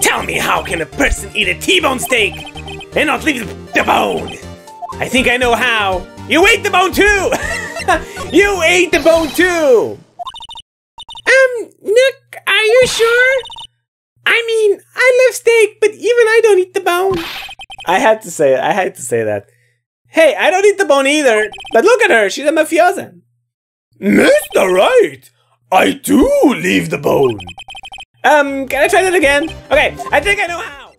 Tell me, how can a person eat a T-bone steak and not leave the bone? I think I know how. You ate the bone too! You ate the bone too! Nick, are you sure? I mean, I love steak, but even I don't eat the bone. I had to say it. I had to say that. Hey, I don't eat the bone either, but look at her. She's a mafiosa. Mr. Wright, I do leave the bone. Can I try that again? Okay, I think I know how.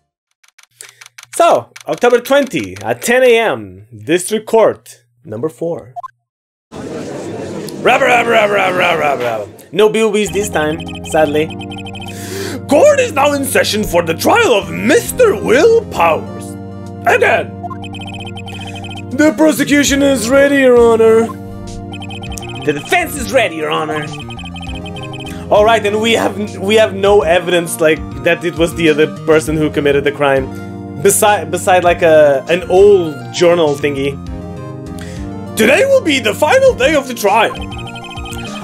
So, October 20 at 10 a.m. District Court, number 4. No boobies this time, sadly. Court is now in session for the trial of Mr. Will Powers. Again. The prosecution is ready, Your Honor. The defense is ready, Your Honor. All right, and we have no evidence like that it was the other person who committed the crime, beside like an old journal thingy. Today will be the final day of the trial.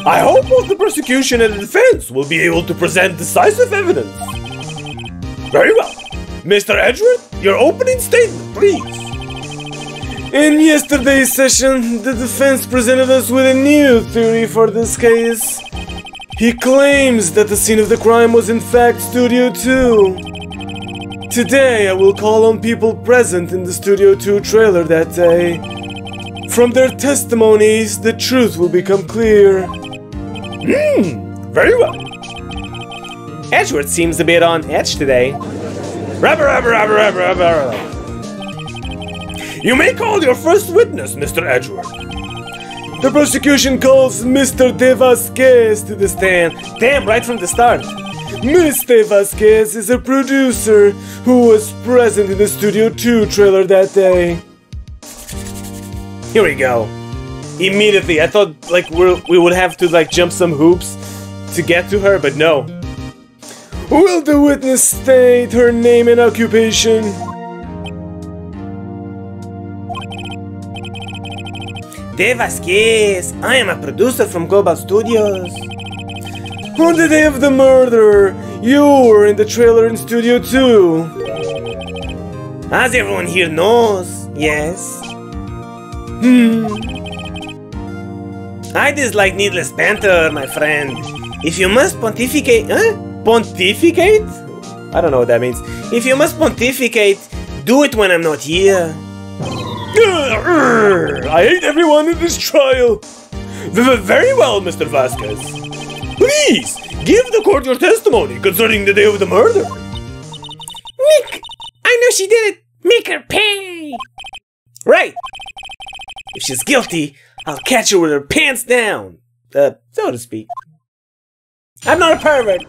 I hope both the prosecution and the defense will be able to present decisive evidence. Very well. Mr. Edgeworth, your opening statement, please. In yesterday's session, the defense presented us with a new theory for this case. He claims that the scene of the crime was in fact Studio 2. Today, I will call on people present in the Studio 2 trailer that day. From their testimonies, the truth will become clear. Very well. Edgeworth seems a bit on edge today. You may call your first witness, Mr. Edgeworth. The prosecution calls Mr. Dee Vasquez to the stand. Damn, right from the start. Miss Dee Vasquez is a producer who was present in the Studio 2 trailer that day. Here we go. Immediately, I thought like we would have to like jump some hoops to get to her, but no. Will the witness state her name and occupation? Dee Vasquez, I am a producer from Global Studios. On the day of the murder, you were in the trailer in Studio 2. As everyone here knows, yes. I dislike needless banter, my friend. If you must pontificate... Pontificate? I don't know what that means. If you must pontificate, do it when I'm not here. I hate everyone in this trial. Very well, Mr. Vasquez. Please, give the court your testimony concerning the day of the murder. Nick, I know she did it. Make her pay. Right. If she's guilty, I'll catch her with her pants down. So to speak. I'm not a pervert.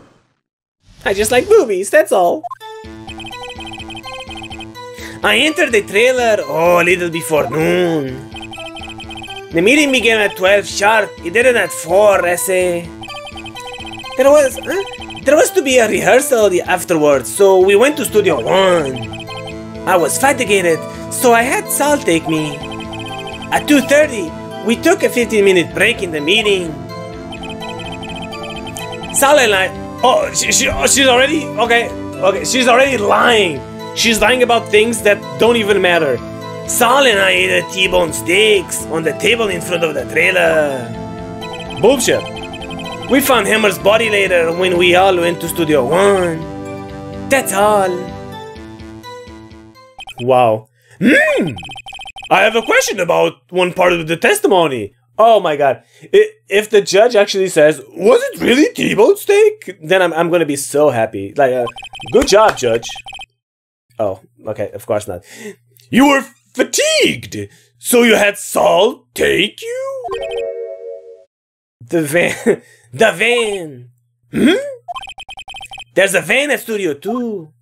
I just like boobies, that's all. I entered the trailer, a little before noon. The meeting began at 12 sharp. It didn't at 4, I say. There was to be a rehearsal afterwards, so we went to Studio 1. I was fatigued, so I had Sal take me. At 2:30, we took a 15-minute break in the meeting. Sal and I... Oh, she's already... Okay, she's already lying. She's lying about things that don't even matter. Sal and I ate a T-bone steaks on the table in front of the trailer. Bullshit. We found Hammer's body later when we all went to Studio 1. That's all. Wow. I have a question about one part of the testimony. Oh my god. If the judge actually says, was it really T-bone steak? Then I'm gonna be so happy. Like, good job, judge. Oh, okay, of course not. You were fatigued, so you had Saul take you? The van. The van. There's a van at Studio 2.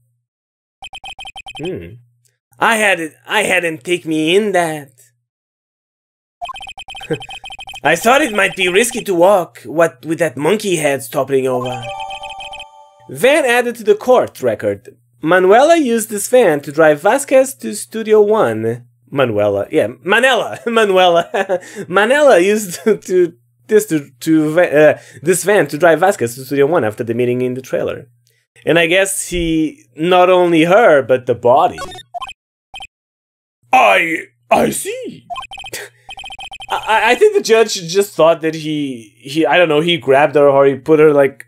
I had him take me in that. I thought it might be risky to walk, what with that monkey head toppling over. Van added to the court record. Manuela used this van to drive Vasquez to Studio 1. Manella used this van to drive Vasquez to Studio 1 after the meeting in the trailer. And I guess he not only her, but the body. I see. I think the judge just thought that he I don't know, he grabbed her or he put her like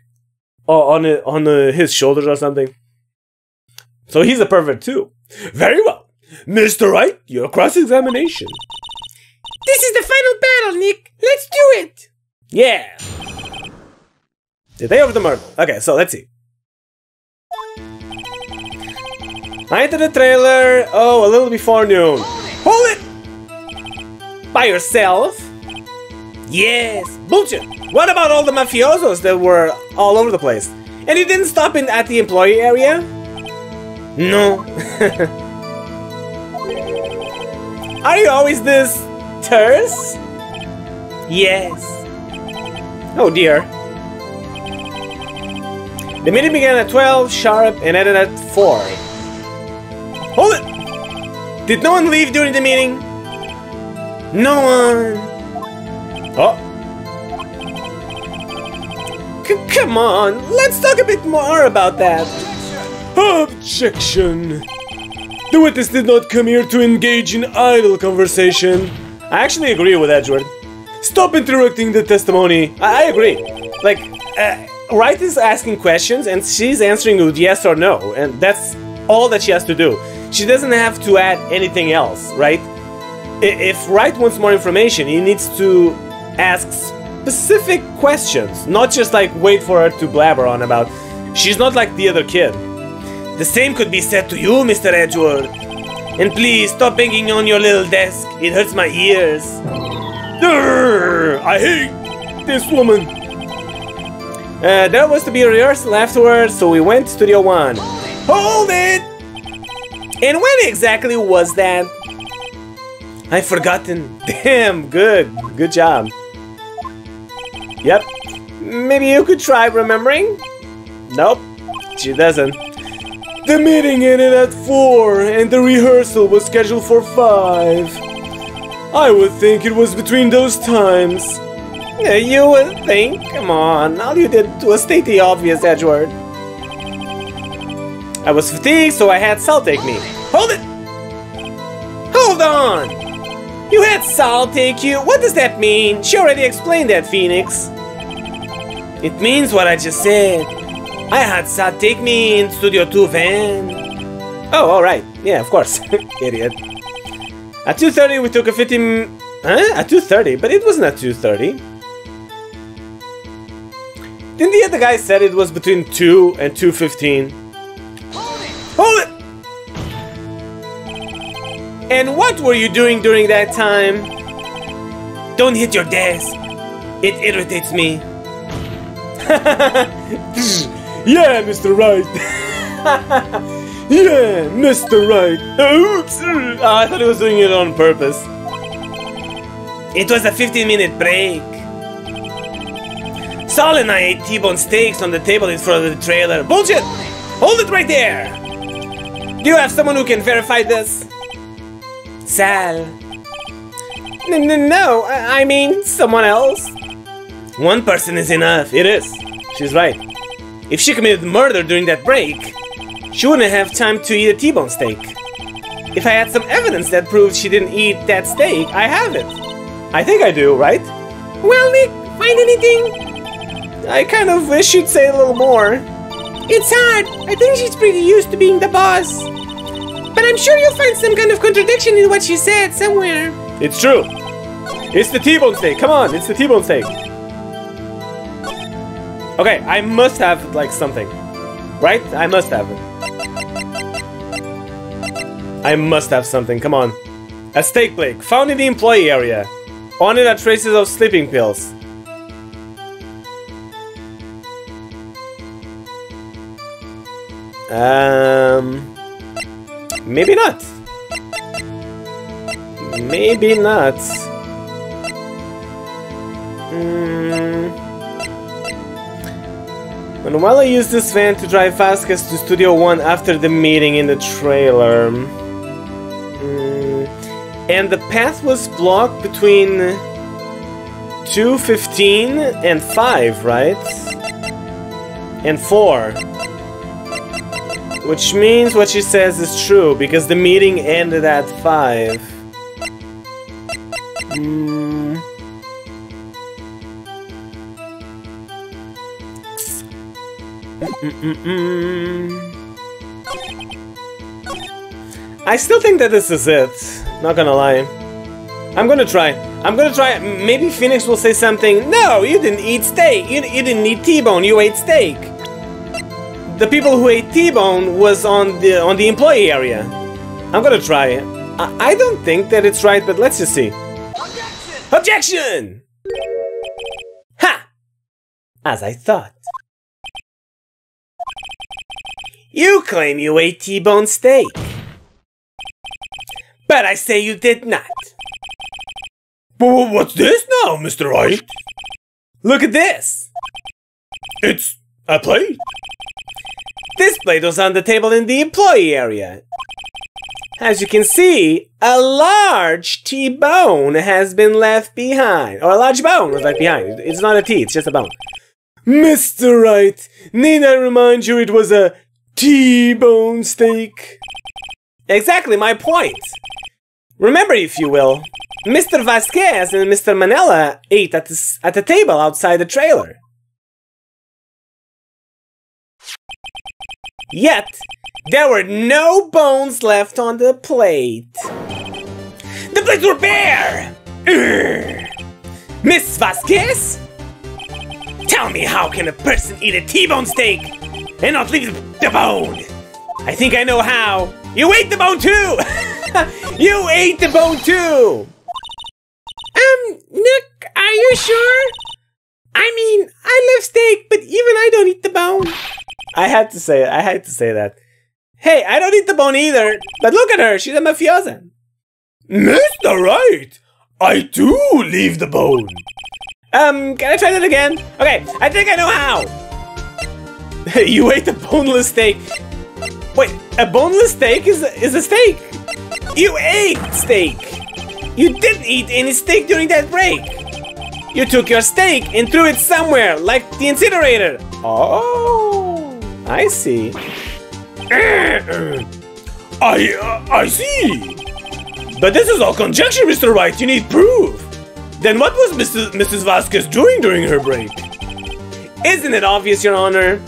on his shoulders or something. So he's a pervert too. Very well. Mr. Wright, your cross-examination. This is the final battle, Nick. Let's do it. Yeah. The day of the murder. Okay, so let's see. I entered the trailer, a little before noon. Hold it! By yourself? Yes, bullshit. What about all the mafiosos that were all over the place? And you didn't stop in at the employee area? No. Are you always this terse? Yes. Oh dear. The meeting began at 12 sharp and ended at 4. Hold it! Did no one leave during the meeting? No one. Oh. Come on, let's talk a bit more about that. Objection. The witness did not come here to engage in idle conversation. I actually agree with Edgeworth. Stop interrupting the testimony. I agree. Like, Wright is asking questions and she's answering with yes or no, and that's all that she has to do. She doesn't have to add anything else, right? If Wright wants more information, he needs to ask specific questions, not just like wait for her to blabber on about. She's not like the other kid. The same could be said to you, Mr. Edgeworth. And please stop banging on your little desk. It hurts my ears. Urgh, I hate this woman. There was to be a rehearsal afterwards, so we went to Studio 1. Hold it! And when exactly was that? I've forgotten. Damn, good. Good job. Yep. Maybe you could try remembering? Nope. She doesn't. The meeting ended at 4 and the rehearsal was scheduled for 5. I would think it was between those times. You would think? Come on. All you did was state the obvious, Edgeworth. I was fatigued, so I had Sal take me. Hold it! Hold on! You had Sal take you? What does that mean? She already explained that, Phoenix. It means what I just said. I had Sal take me in Studio 2 van. Oh, alright. Yeah, of course. Idiot. At 2:30 we took a 15... Huh? At 2:30? But it wasn't at 2:30. Didn't the other guy said it was between 2 and 2:15? Hold it! And what were you doing during that time? Don't hit your desk. It irritates me. Yeah, Mr. Wright. Yeah, Mr. Wright. Oops. I thought he was doing it on purpose. It was a 15-minute break. Saul and I ate T-bone steaks on the table in front of the trailer. Bullshit! Hold it right there! Do you have someone who can verify this? Sal. No, I mean someone else. One person is enough. It is. She's right. If she committed murder during that break, she wouldn't have time to eat a T-bone steak. If I had some evidence that proves she didn't eat that steak, I have it. I think I do, right? Well, Nick, find anything? I kind of wish you'd say a little more. It's hard. I think she's pretty used to being the boss. But I'm sure you'll find some kind of contradiction in what she said somewhere. It's true. It's the T-bone steak. Come on, it's the T-bone steak. Okay, I must have, like, something. Right? I must have it. I must have something. Come on. A steak plate found in the employee area. On it are traces of sleeping pills. Maybe not. Maybe not. Manuela used this van to drive Vasquez to Studio 1 after the meeting in the trailer. And the path was blocked between 2:15 and 5, right? And 4. Which means what she says is true, because the meeting ended at 5. I still think that this is it. Not gonna lie. I'm gonna try. Maybe Phoenix will say something. No, you didn't eat steak. You didn't eat T-bone. You ate steak. The people who ate T-bone was on the employee area. I'm gonna try. I don't think that it's right, but let's just see. Objection! Objection! Ha! As I thought. You claim you ate T-bone steak. But I say you did not. But what's this now, Mr. Wright? Look at this. It's a plate. This plate was on the table in the employee area. As you can see, a large T-bone has been left behind. Or a large bone was left behind. It's not a T, it's just a bone. Mr. Wright, need I remind you it was a T-bone steak? Exactly my point. Remember, if you will, Mr. Vasquez and Mr. Manella ate at the table outside the trailer. Yet, there were no bones left on the plate. The plates were bare! Miss Vasquez? Tell me, how can a person eat a T-bone steak and not leave the bone? I think I know how. You ate the bone too! You ate the bone too! Nick, are you sure? I mean, I love steak, but even I don't eat the bone. I had to say it. I had to say that. Hey, I don't eat the bone either, but look at her. She's a mafiosa. Mr. Wright, I do leave the bone. Can I try that again? Okay, I think I know how. You ate a boneless steak. Wait, a boneless steak is a steak. You ate steak. You didn't eat any steak during that break. You took your steak and threw it somewhere, like the incinerator. Oh, I see. I see. But this is all conjecture, Mr. Wright. You need proof. Then what was Mrs. Vasquez doing during her break? Isn't it obvious, Your Honor?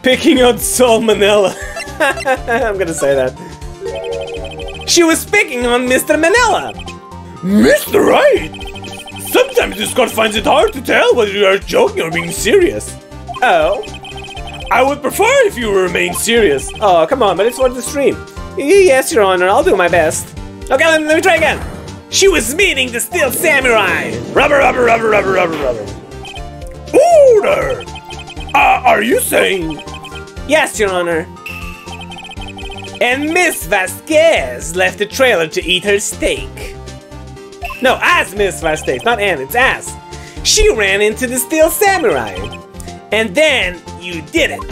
Picking out salmonella. I'm gonna say that. She was picking on Mr. Manella. Mr. Wright? Sometimes this court finds it hard to tell whether you are joking or being serious. Oh? I would prefer if you remain serious. Oh, come on, but it's for the stream. Yes, Your Honor, I'll do my best. Okay, let me try again. She was meeting the Steel Samurai. Rubber. Order! Are you saying? Yes, Your Honor. And Miss Vasquez left the trailer to eat her steak. No, as Miss Vasquez, not and, it's as. She ran into the Steel Samurai. And then you did it.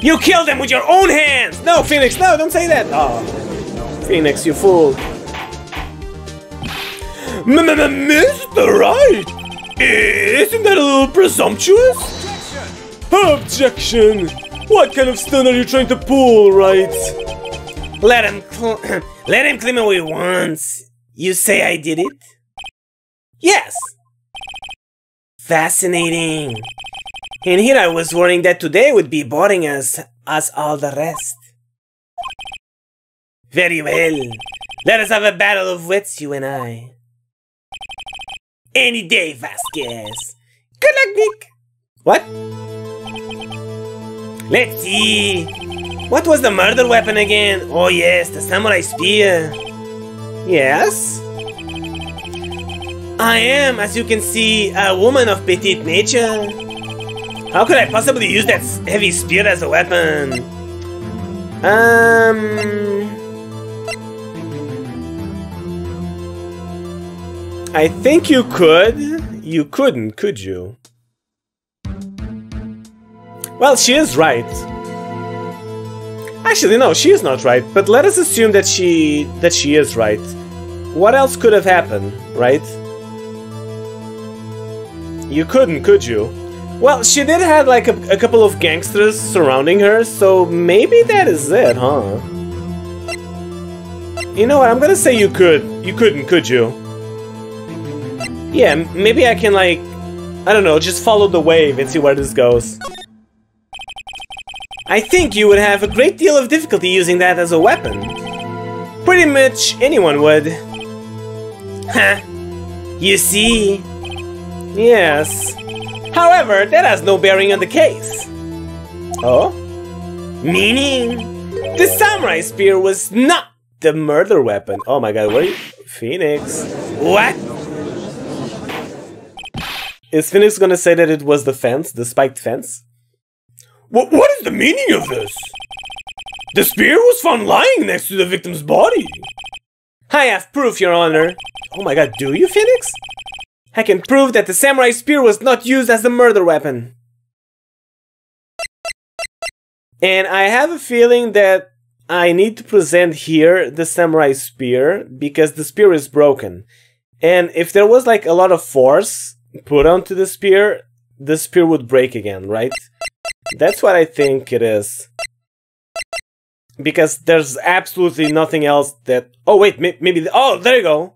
You killed him with your own hands! No, Phoenix, no, don't say that! Oh, Phoenix, you fool. Mr. Wright! Isn't that a little presumptuous? Objection! What kind of stunt are you trying to pull, Wright? Let him claim what he wants. You say I did it? Yes! Fascinating. And here I was worrying that today would be boring as all the rest. Very well. Let us have a battle of wits, you and I. Any day, Vasquez. Good luck, Nick. What? Let's see. What was the murder weapon again? Oh yes, the samurai spear. Yes? I am, as you can see, a woman of petite nature. How could I possibly use that heavy spear as a weapon? I think you could. You couldn't, could you? Well, she is right. Actually, no, she is not right. But let us assume that she is right. What else could have happened, right? You couldn't, could you? Well, she did have like a couple of gangsters surrounding her, so maybe that is it, huh? You know what, I'm gonna say you could. You couldn't, could you? Yeah, maybe I can like, I don't know, just follow the wave and see where this goes. I think you would have a great deal of difficulty using that as a weapon. Pretty much anyone would. Huh. You see? Yes. However, that has no bearing on the case. Oh? Meaning? The samurai spear was not the murder weapon. Oh my god, what are you? Phoenix. What? Is Phoenix gonna say that it was the fence, the spiked fence? What is the meaning of this? The spear was found lying next to the victim's body. I have proof, Your Honor. Oh my god, do you, Phoenix? I can prove that the samurai spear was not used as a murder weapon. And I have a feeling that I need to present here the samurai spear because the spear is broken. And if there was like a lot of force put onto the spear would break again, right? That's what I think it is. Because there's absolutely nothing else that... Oh wait, maybe... Oh, there you go!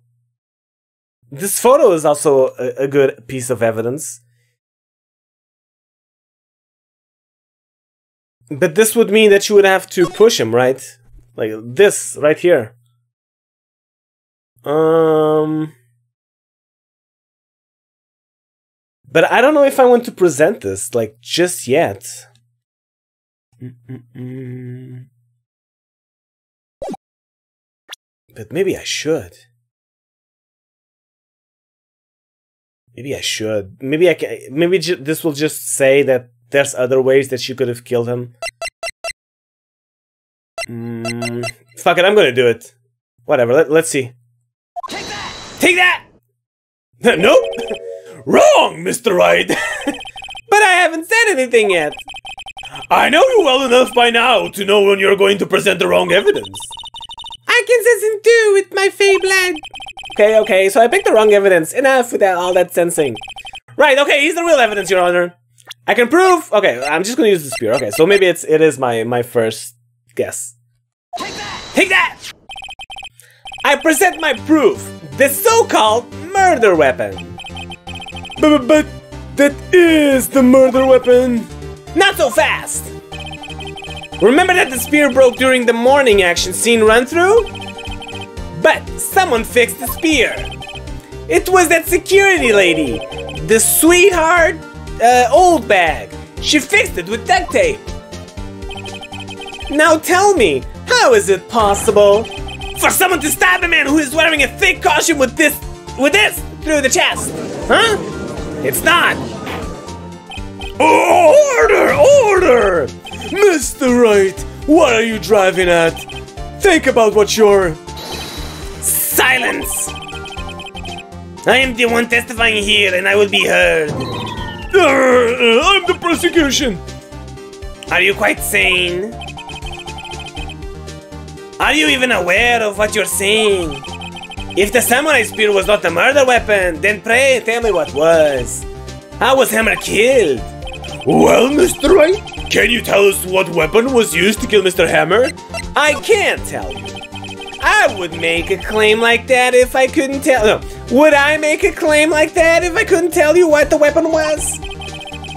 This photo is also a good piece of evidence. But this would mean that you would have to push him, right? Like this, right here. But I don't know if I want to present this, like, just yet. But maybe I should. Maybe I should. Maybe I can. Maybe this will just say that there's other ways that she could have killed him. Fuck it, I'm gonna do it. Whatever. Let's see. Take that! Take that! Nope. Wrong, Mr. Wright. But I haven't said anything yet. I know you well enough by now to know when you're going to present the wrong evidence. I can sense and do with my fey blood. Okay, so I picked the wrong evidence. Enough with all that sensing. Right, okay, here's the real evidence, Your Honor. I can prove... Okay, I'm just gonna use the spear. Okay, so maybe it is my first guess. Take that! Take that! I present my proof. The so-called murder weapon. But that is the murder weapon. Not so fast. Remember that the spear broke during the morning action scene run-through? But someone fixed the spear. It was that security lady. The sweetheart old bag. She fixed it with duct tape. Now tell me, how is it possible for someone to stab a man who is wearing a thick costume with this through the chest? Huh? It's not. Order! Order! Mr. Wright, what are you driving at? Think about what you're... Silence! I am the one testifying here and I will be heard. I'm the prosecution. Are you quite sane? Are you even aware of what you're saying? If the samurai spear was not the murder weapon, then pray tell me what was. How was Hammer killed? Well, Mr. Wright, can you tell us what weapon was used to kill Mr. Hammer? I can't tell you. I would make a claim like that if I couldn't tell... No. Would I make a claim like that if I couldn't tell you what the weapon was?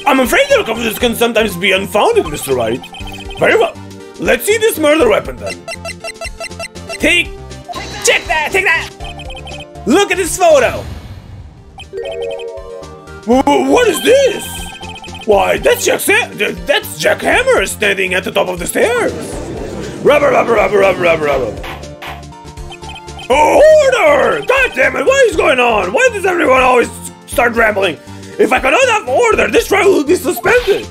I'm afraid your confidence can sometimes be unfounded, Mr. Wright. Very well. Let's see this murder weapon then. Check that! Take that! Look at this photo! What is this? Why, that's Jack Hammer standing at the top of the stairs. Rubber. Order! God damn it, what is going on? Why does everyone always start rambling? If I cannot have order, this trial will be suspended.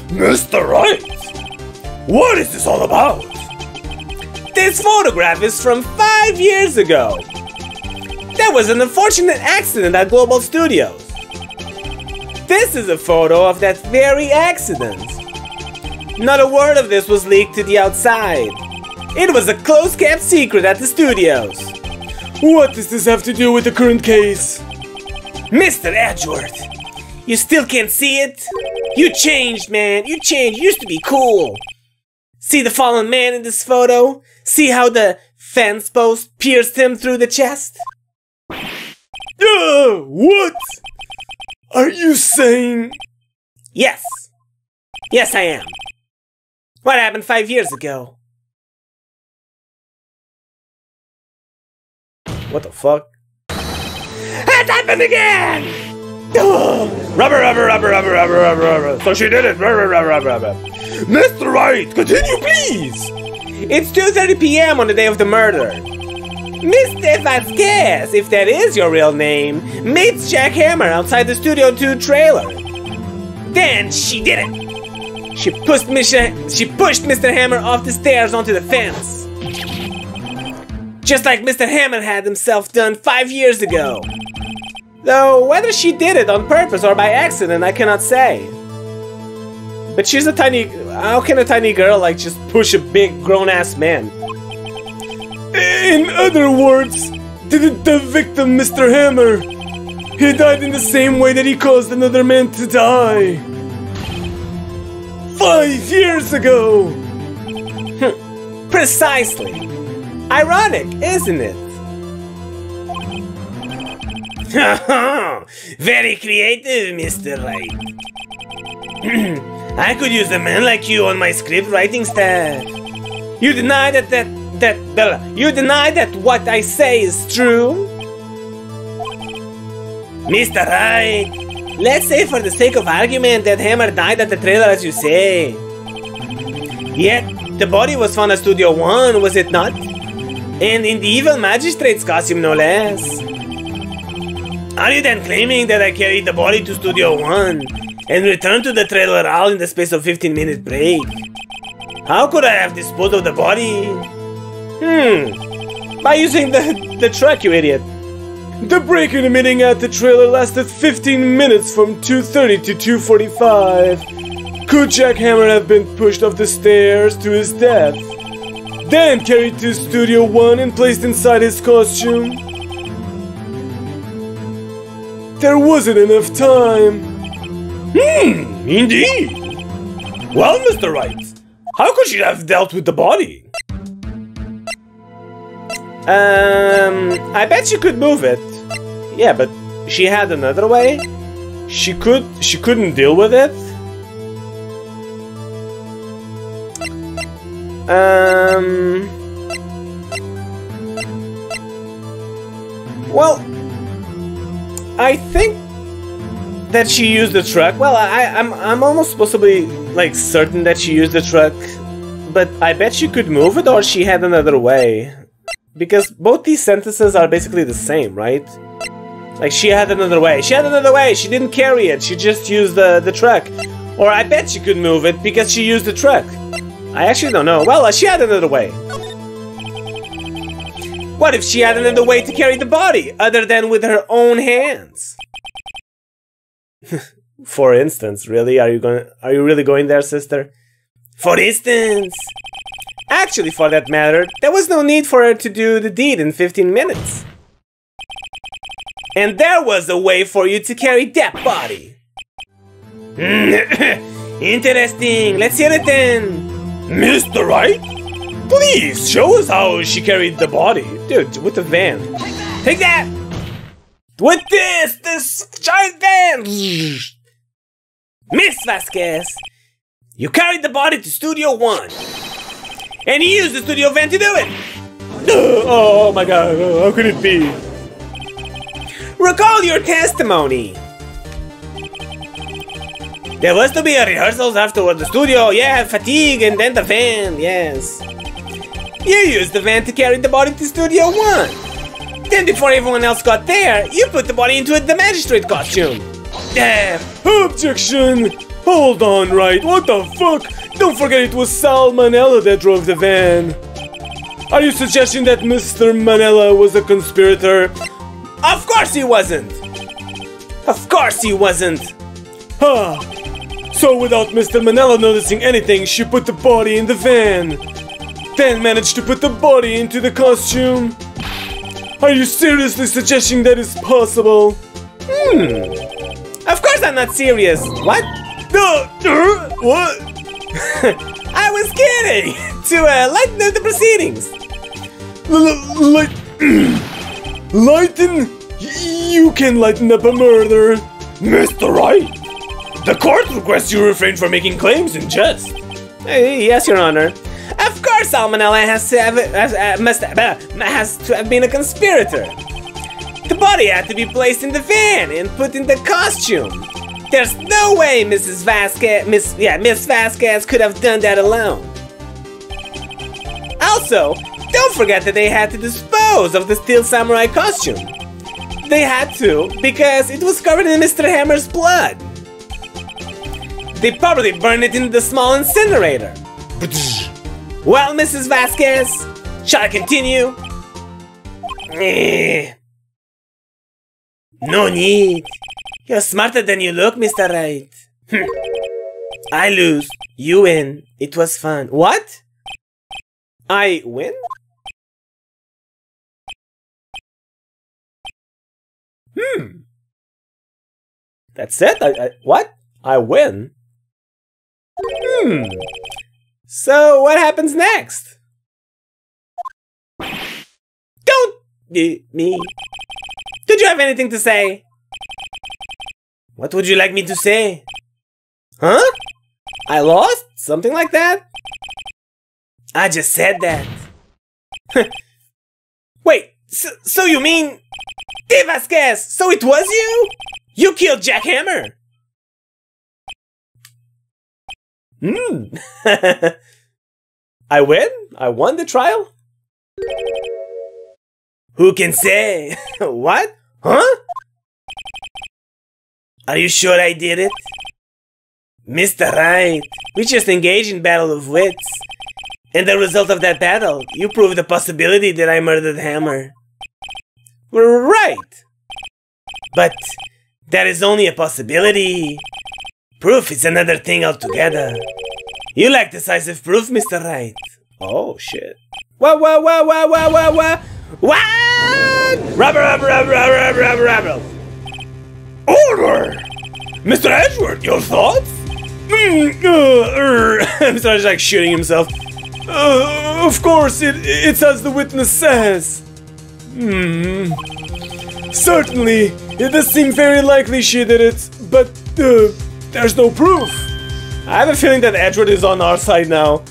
Mr. Wright, what is this all about? This photograph is from 5 years ago. There was an unfortunate accident at Global Studios. This is a photo of that very accident. Not a word of this was leaked to the outside. It was a close-kept secret at the studios. What does this have to do with the current case? Mr. Edgeworth, You still can't see it? You changed, man. You changed. You used to be cool. See the fallen man in this photo? See how the fence post pierced him through the chest? What? Are you saying? Yes. Yes, I am. What happened 5 years ago? What the fuck? It happened again! Rubber. So she did it. Rubber. Mr. Wright, continue, please. It's 2:30 p.m. on the day of the murder. Mr. Vasquez, if that is your real name, meets Jack Hammer outside the Studio 2 trailer. Then she did it. She pushed Mr. Hammer off the stairs onto the fence. Just like Mr. Hammer had himself done 5 years ago. Though whether she did it on purpose or by accident, I cannot say. But she's a tiny... How can a tiny girl, like, just push a big grown-ass man? In other words, didn't the victim, Mr. Hammer? He died in the same way that he caused another man to die. 5 years ago! Precisely. Ironic, isn't it? Very creative, Mr. Wright. I could use a man like you on my script writing staff. You deny you deny that what I say is true? Mr. Wright, let's say for the sake of argument that Hammer died at the trailer as you say. Yet, the body was found at Studio 1, was it not? And in the evil magistrate's costume, no less. Are you then claiming that I carried the body to Studio 1 and returned to the trailer all in the space of 15-minute break? How could I have disposed of the body? By using the truck, you idiot. The break-in and meeting at the trailer lasted 15 minutes from 2:30 to 2:45. Could Jack Hammer have been pushed off the stairs to his death? Then carried to Studio 1 and placed inside his costume? There wasn't enough time. Indeed. Well, Mr. Wright, how could she have dealt with the body? I bet she could move it. Yeah, but she had another way? She couldn't deal with it? Well, I think that she used the truck. Well, I'm almost possibly like certain that she used the truck, but I bet she could move it or she had another way. Because both these sentences are basically the same, right? Like, she had another way. She had another way. She didn't carry it. She just used the truck. Or I bet she could move it because she used the truck. I actually don't know. Well, she had another way. What if she had another way to carry the body, other than with her own hands? For instance, really? Are you really going there, sister? For instance... Actually, for that matter, there was no need for her to do the deed in 15 minutes. And there was a way for you to carry that body. Interesting. Let's hear it then. Mr. Wright? Please, show us how she carried the body. Dude, with the van. Take that! With this giant van! Miss Vasquez, you carried the body to Studio 1. And he used the studio van to do it! Oh my god, how could it be? Recall your testimony! There was to be a rehearsals afterward, the studio, yeah, fatigue, and then the van, yes. You used the van to carry the body to Studio 1. Then before everyone else got there, you put the body into the magistrate costume. Objection! Hold on, Wright, what the fuck? Don't forget it was Sal Manella that drove the van. Are you suggesting that Mr. Manella was a conspirator? Of course he wasn't! Of course he wasn't! Huh. So without Mr. Manella noticing anything, she put the body in the van. Then managed to put the body into the costume? Are you seriously suggesting that is possible? Of course I'm not serious. What? What? I was kidding! To lighten up the proceedings. Lighten? You can lighten up a murder. Mr. Wright, the court requests you refrain from making claims in jest. Yes, Your Honor. Of course Salmonella has to have been a conspirator. The body had to be placed in the van and put in the costume. There's no way Miss Vasquez could have done that alone. Also, don't forget that they had to dispose of the Steel Samurai costume. They had to because it was covered in Mr. Hammer's blood. They probably burned it in the small incinerator. Well, Mrs. Vasquez, shall I continue? No need. You're smarter than you look, Mr. Wright. I lose. You win. It was fun. What? I win? That's it? What? I win? So, what happens next? Don't me. Did you have anything to say? What would you like me to say? Huh? I lost? Something like that? I just said that. Wait, so you mean... Dee Vasquez, so it was you? You killed Jack Hammer. I win? I won the trial? Who can say? What? Huh? Are you sure I did it? Mr. Wright, we just engaged in battle of wits. And the result of that battle, you proved the possibility that I murdered Hammer. Right. But that is only a possibility. Proof is another thing altogether. You lack decisive proof, Mr. Wright. Oh, shit. What? Rubber. Order! Mr. Edgeworth, your thoughts? Mr. Edgeworth like shooting himself. Of course, it's as the witness says. Certainly, it does seem very likely she did it, but there's no proof. I have a feeling that Edgeworth is on our side now.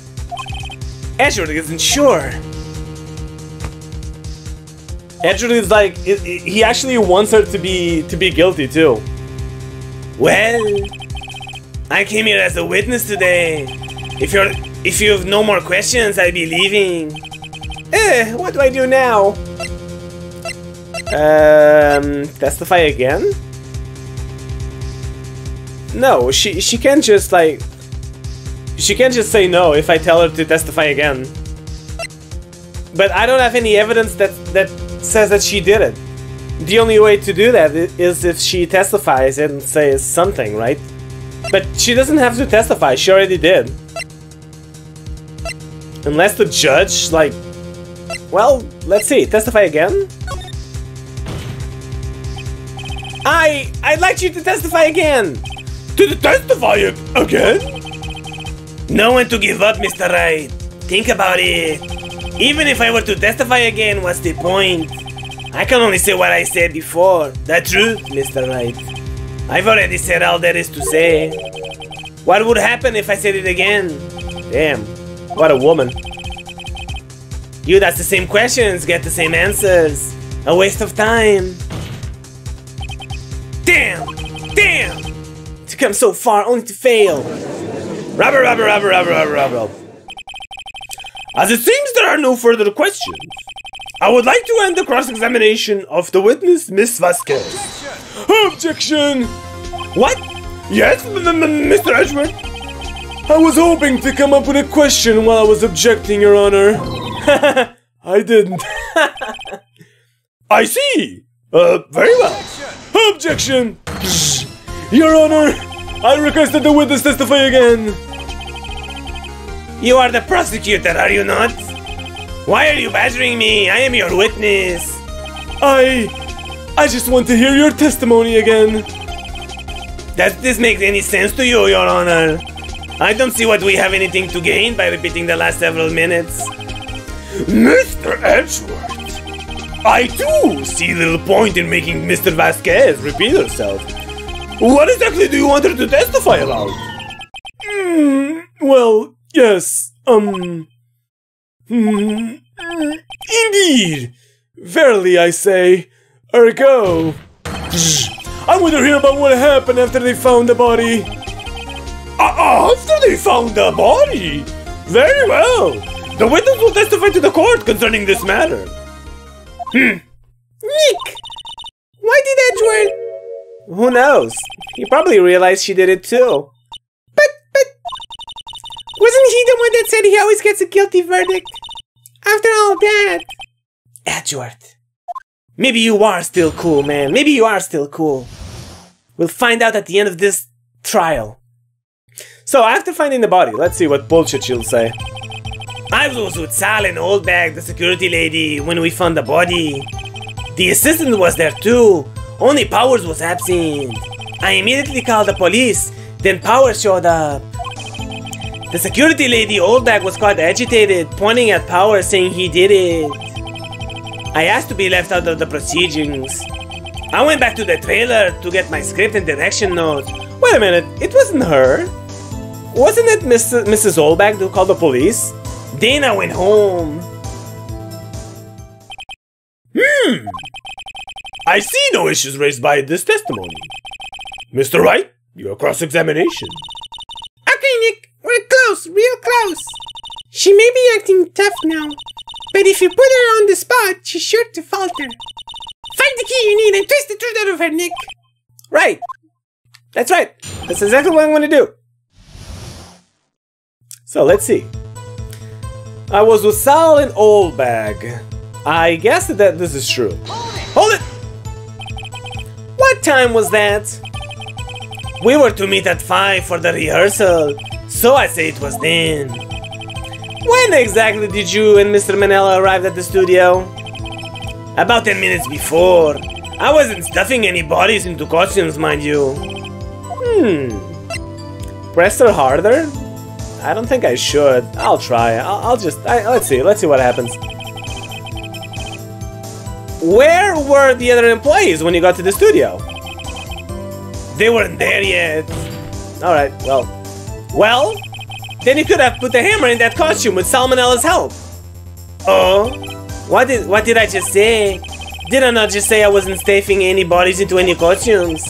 Edgeworth isn't sure. Edgeworth is like, he actually wants her to be guilty too. Well, I came here as a witness today. If you have no more questions, I'll be leaving. What do I do now? Testify again? No, she can't just like... She can't just say no if I tell her to testify again. But I don't have any evidence that says that she did it. The only way to do that is if she testifies and says something, right? But she doesn't have to testify, she already did. Unless the judge, like... Well, let's see, testify again? I'd like you to testify again! To testify again? No one to give up, Mr. Wright. Think about it. Even if I were to testify again, what's the point? I can only say what I said before. The truth, Mr. Wright. I've already said all there is to say. What would happen if I said it again? Damn, what a woman. You'd ask the same questions, get the same answers. A waste of time. Damn! To come so far only to fail. Rubber. As it seems there are no further questions, I would like to end the cross-examination of the witness, Miss Vasquez. Objection! What? Yes, Mr. Edgeworth? I was hoping to come up with a question while I was objecting, Your Honor. I didn't. I see! Very well. Objection! Your Honor, I request that the witness testify again. You are the prosecutor, are you not? Why are you badgering me? I am your witness. I just want to hear your testimony again. Does this make any sense to you, Your Honor? I don't see what we have anything to gain by repeating the last several minutes. Mr. Edgeworth, I too see little point in making Mr. Vasquez repeat herself. What exactly do you want her to testify about? Well, yes, indeed. Verily, I say, ergo. I want to hear about what happened after they found the body. After they found the body? Very well. The witness will testify to the court concerning this matter. Nick! Why did Edgeworth? Who knows? He probably realized she did it too. But... wasn't he the one that said he always gets a guilty verdict? After all that... Edgeworth. Maybe you are still cool, man. Maybe you are still cool. We'll find out at the end of this trial. So, after finding the body, let's see what bullshit she'll say. I was with Sal and Oldbag, the security lady, when we found the body. The assistant was there too, only Powers was absent. I immediately called the police, then Powers showed up. The security lady, Oldbag, was quite agitated, pointing at Powers saying he did it. I asked to be left out of the proceedings. I went back to the trailer to get my script and direction notes. Wait a minute, it wasn't her. Wasn't it Mrs. Oldbag who called the police? Then I went home. I see no issues raised by this testimony. Mr. Wright, your cross-examination. Okay, Nick, we're close, real close. She may be acting tough now, but if you put her on the spot, she's sure to falter. Find the key you need and twist the truth out of her, Nick. Right. That's right. That's exactly what I'm going to do. So, let's see. I was with Sal and Oldbag. I guess that this is true. Hold it! What time was that? We were to meet at 5 for the rehearsal, so I say it was then. When exactly did you and Mr. Manella arrive at the studio? About 10 minutes before. I wasn't stuffing any bodies into costumes, mind you. Press her harder? I don't think I should. I'll try. Let's see what happens. Where were the other employees when you got to the studio? They weren't there yet. Alright, well, then you could have put the hammer in that costume with Salmonella's help. Oh? What did I just say? Did I not just say I wasn't stuffing any bodies into any costumes?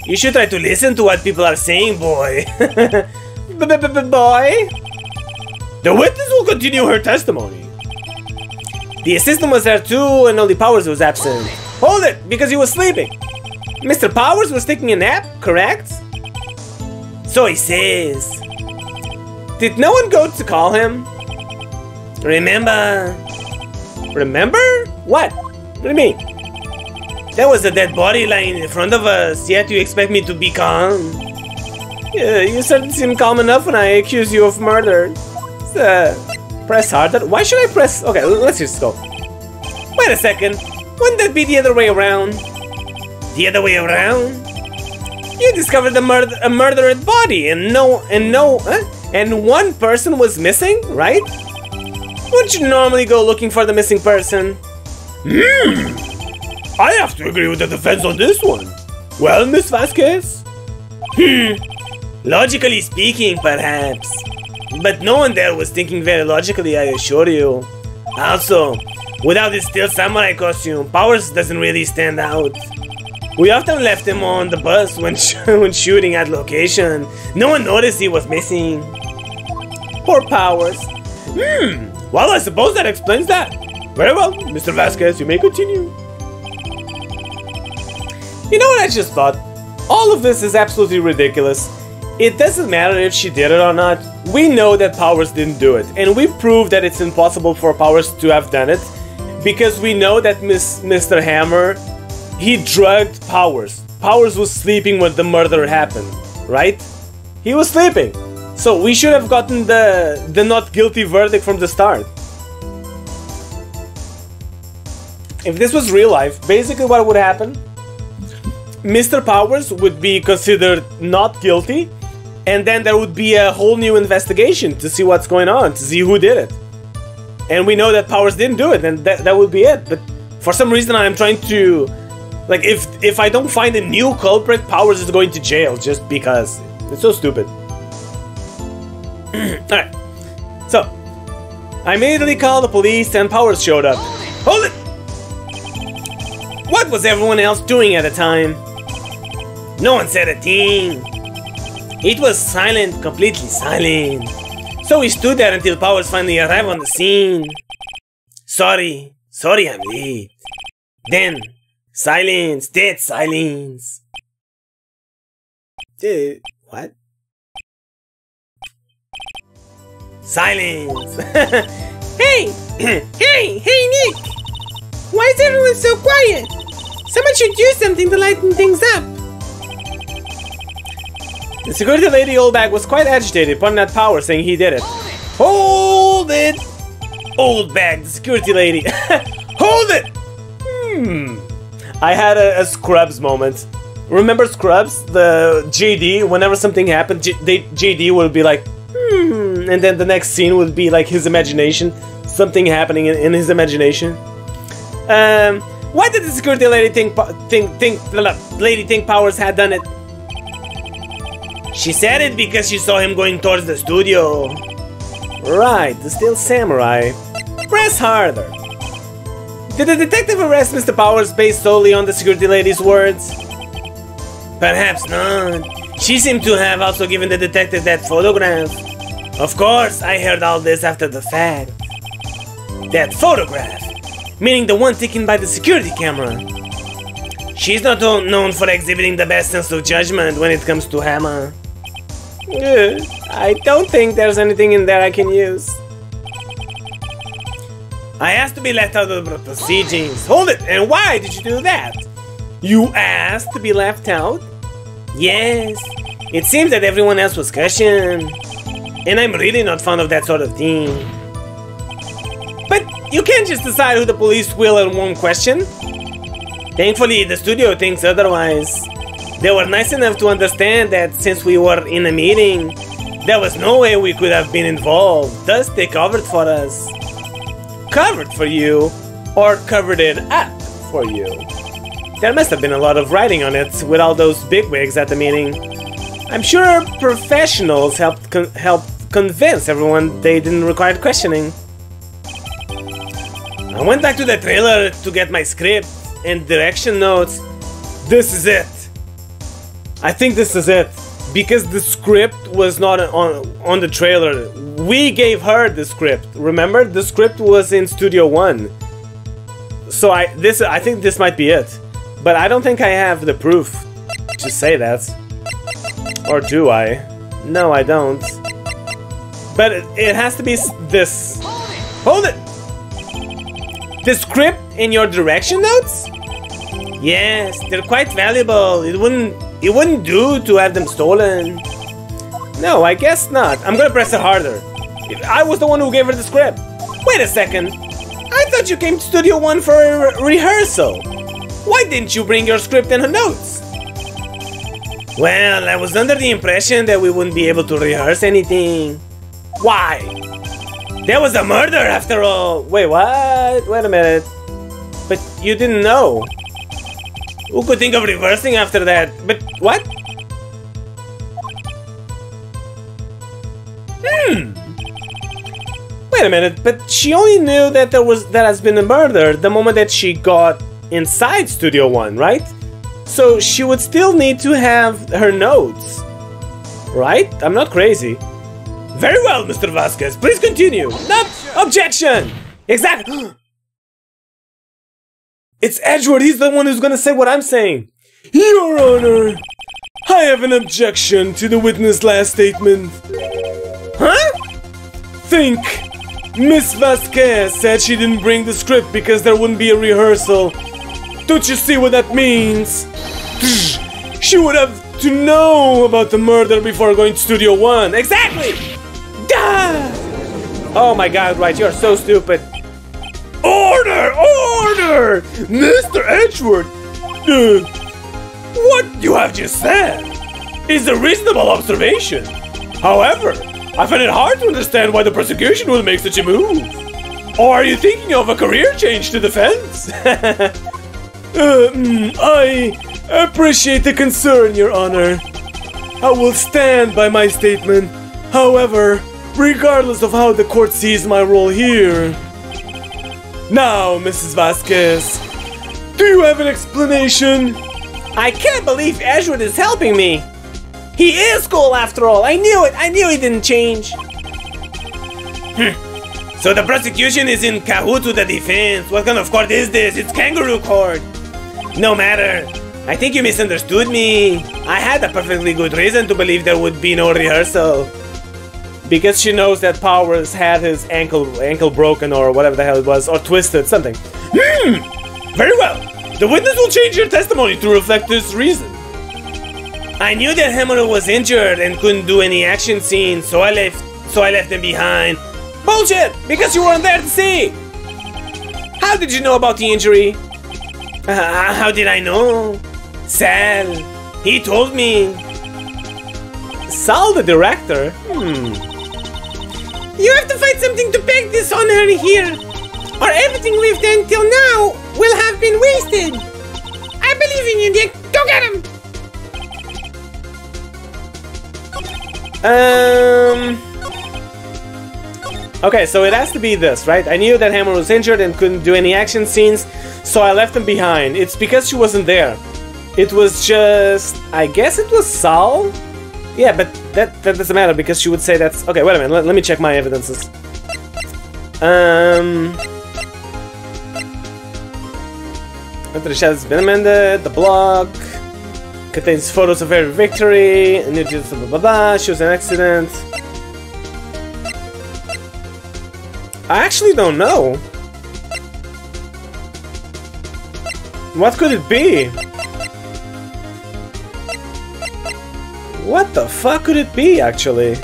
You should try to listen to what people are saying, boy. Boy? The witness will continue her testimony. The assistant was there too, and only Powers was absent. Hold it, because he was sleeping. Mr. Powers was taking a nap, correct? So he says. Did no one go to call him? Remember? What? What do you mean? There was a dead body lying in front of us, yet you expect me to be calm? Yeah, you certainly seem calm enough when I accuse you of murder. Press harder? Why should I press? Okay, let's just go. Wait a second. Wouldn't that be the other way around? The other way around? You discovered a murdered body, and one person was missing, right? Wouldn't you normally go looking for the missing person? I have to agree with the defense on this one. Well, Miss Vasquez? Logically speaking, perhaps. But no one there was thinking very logically, I assure you. Also, without this steel samurai costume, Powers doesn't really stand out. We often left him on the bus when shooting at location. No one noticed he was missing. Poor Powers. Well, I suppose that explains that. Very well, Mr. Vasquez, you may continue. You know what I just thought? All of this is absolutely ridiculous. It doesn't matter if she did it or not. We know that Powers didn't do it, and we proved that it's impossible for Powers to have done it because we know that Mr. Hammer, he drugged Powers. Powers was sleeping when the murder happened, right? He was sleeping. So we should have gotten the not guilty verdict from the start. If this was real life, basically what would happen Mr. Powers would be considered not guilty, and then there would be a whole new investigation to see what's going on, to see who did it. And we know that Powers didn't do it, and that would be it. But for some reason I'm trying to... Like, if I don't find a new culprit, Powers is going to jail just because. It's so stupid. Alright. So, I immediately called the police and Powers showed up. Hold it! What was everyone else doing at the time? No one said a thing. It was silent, completely silent. So we stood there until Powers finally arrived on the scene. Sorry I'm late. Then, silence, dead silence. What? Silence. Hey, Nick! Why is everyone so quiet? Someone should do something to lighten things up. The security lady old bag was quite agitated, pointing at Powers, saying he did it. Hold it! Old bag, the security lady. Hold it! I had a Scrubs moment. Remember Scrubs? The JD, whenever something happened, JD would be like, and then the next scene would be like his imagination. Something happening in his imagination. Why did the security lady think Powers had done it? She said it because she saw him going towards the studio. Right, the Steel Samurai. Press harder. Did the detective arrest Mr. Powers based solely on the security lady's words? Perhaps not. She seemed to have also given the detective that photograph. Of course, I heard all this after the fact. That photograph, meaning the one taken by the security camera. She's not known for exhibiting the best sense of judgment when it comes to Hammer. I don't think there's anything in there I can use. I asked to be left out of the proceedings. Hold it! And why did you do that? You asked to be left out? Yes. It seems that everyone else was cushioned. And I'm really not fond of that sort of thing. But you can't just decide who the police will and won't question. Thankfully, the studio thinks otherwise. They were nice enough to understand that since we were in a meeting, there was no way we could have been involved. Thus, they covered for us. Covered for you? Or covered it up for you? There must have been a lot of writing on it with all those bigwigs at the meeting. I'm sure professionals helped convince everyone they didn't require questioning. I went back to the trailer to get my script and direction notes. This is it. I think this is it. Because the script was not on the trailer. We gave her the script. Remember? The script was in Studio One. So I think this might be it. But I don't think I have the proof to say that. Or do I? No, I don't. But it has to be this. Hold it! The script in your direction notes? Yes, they're quite valuable. It wouldn't do to have them stolen. No, I guess not. I'm gonna press it harder. I was the one who gave her the script. Wait a second. I thought you came to Studio One for a rehearsal. Why didn't you bring your script and her notes? Well, I was under the impression that we wouldn't be able to rehearse anything. Why? There was a murder after all. Wait, what? Wait a minute. But you didn't know. Who could think of reversing after that? But what? Wait a minute, but she only knew that there has been a murder the moment that she got inside Studio One, right? So she would still need to have her notes. Right? I'm not crazy. Very well, Mr. Vasquez. Please continue. No, objection! Exactly. It's Edgeworth. He's the one who's gonna say what I'm saying. Your Honor, I have an objection to the witness' last statement. Huh? Think. Miss Vasquez said she didn't bring the script because there wouldn't be a rehearsal. Don't you see what that means? She would have to know about the murder before going to Studio One. Exactly! Duh! Oh my god, right, you're so stupid. Order! Order! Mr. Edgeworth! What you have just said is a reasonable observation. However, I find it hard to understand why the prosecution will make such a move. Or are you thinking of a career change to defense? I appreciate the concern, Your Honor. I will stand by my statement. However, regardless of how the court sees my role here. Now, Mrs. Vasquez, do you have an explanation? I can't believe Edgeworth is helping me. He is cool after all. I knew it. I knew he didn't change. So the prosecution is in cahoots with the defense. What kind of court is this? It's kangaroo court. No matter. I think you misunderstood me. I had a perfectly good reason to believe there would be no rehearsal. Because she knows that Powers had his ankle broken or whatever the hell it was, or twisted, something. Very well. The witness will change your testimony to reflect this reason. I knew that Hammer was injured and couldn't do any action scenes, so I left him behind. Bullshit! Because you weren't there to see! How did you know about the injury? How did I know? Sal, he told me. Sal, the director? You have to find something to peg this on her here, or everything we've done till now will have been wasted. I believe in you, Dick. Go get him! Okay, so it has to be this, right? I knew that Hammer was injured and couldn't do any action scenes, so I left him behind. It's because she wasn't there. It was just... I guess it was Sal? Yeah, but that doesn't matter because she would say that's... Okay, wait a minute. Let me check my evidences. After the shadow has been amended, the blog contains photos of her victory, and it just blah blah blah, she was an accident. I actually don't know. What could it be? What the fuck could it be, actually?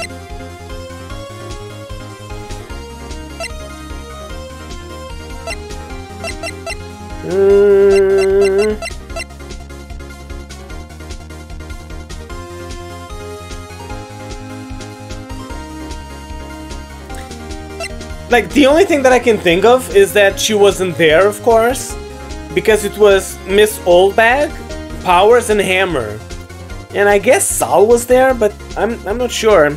Like, the only thing that I can think of is that she wasn't there, of course, because it was Miss Oldbag, Powers, and Hammer. And I guess Sal was there, but I'm not sure.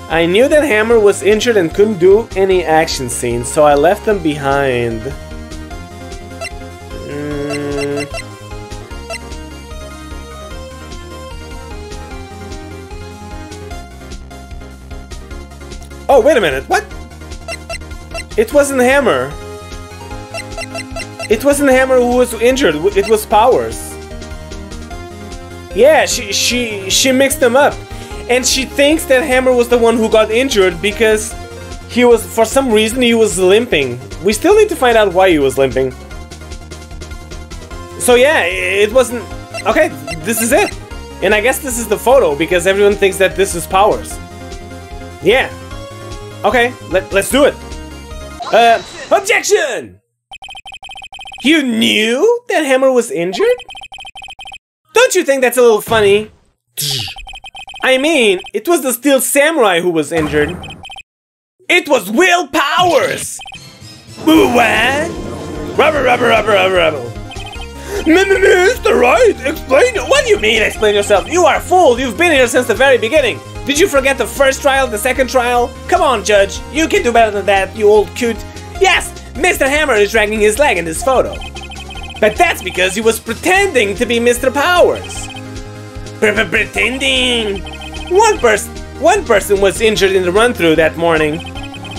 I knew that Hammer was injured and couldn't do any action scenes, so I left them behind. Oh, wait a minute, what? It wasn't Hammer. It wasn't Hammer who was injured, it was Powers. Yeah, she mixed them up. And she thinks that Hammer was the one who got injured because he was, for some reason, he was limping. We still need to find out why he was limping. So yeah, it wasn't... Okay, this is it. And I guess this is the photo because everyone thinks that this is Powers. Yeah. Okay, let's do it. Objection! You knew that Hammer was injured? Don't you think that's a little funny? I mean, it was the Steel Samurai who was injured. It was Will Powers! What? Rubber. Mr. Wright, explain. What do you mean, explain yourself? You are a fool. You've been here since the very beginning. Did you forget the first trial, the second trial? Come on, Judge. You can do better than that, you old coot. Yes, Mr. Hammer is dragging his leg in this photo. But that's because he was pretending to be Mr. Powers. Pretending? One person was injured in the run-through that morning.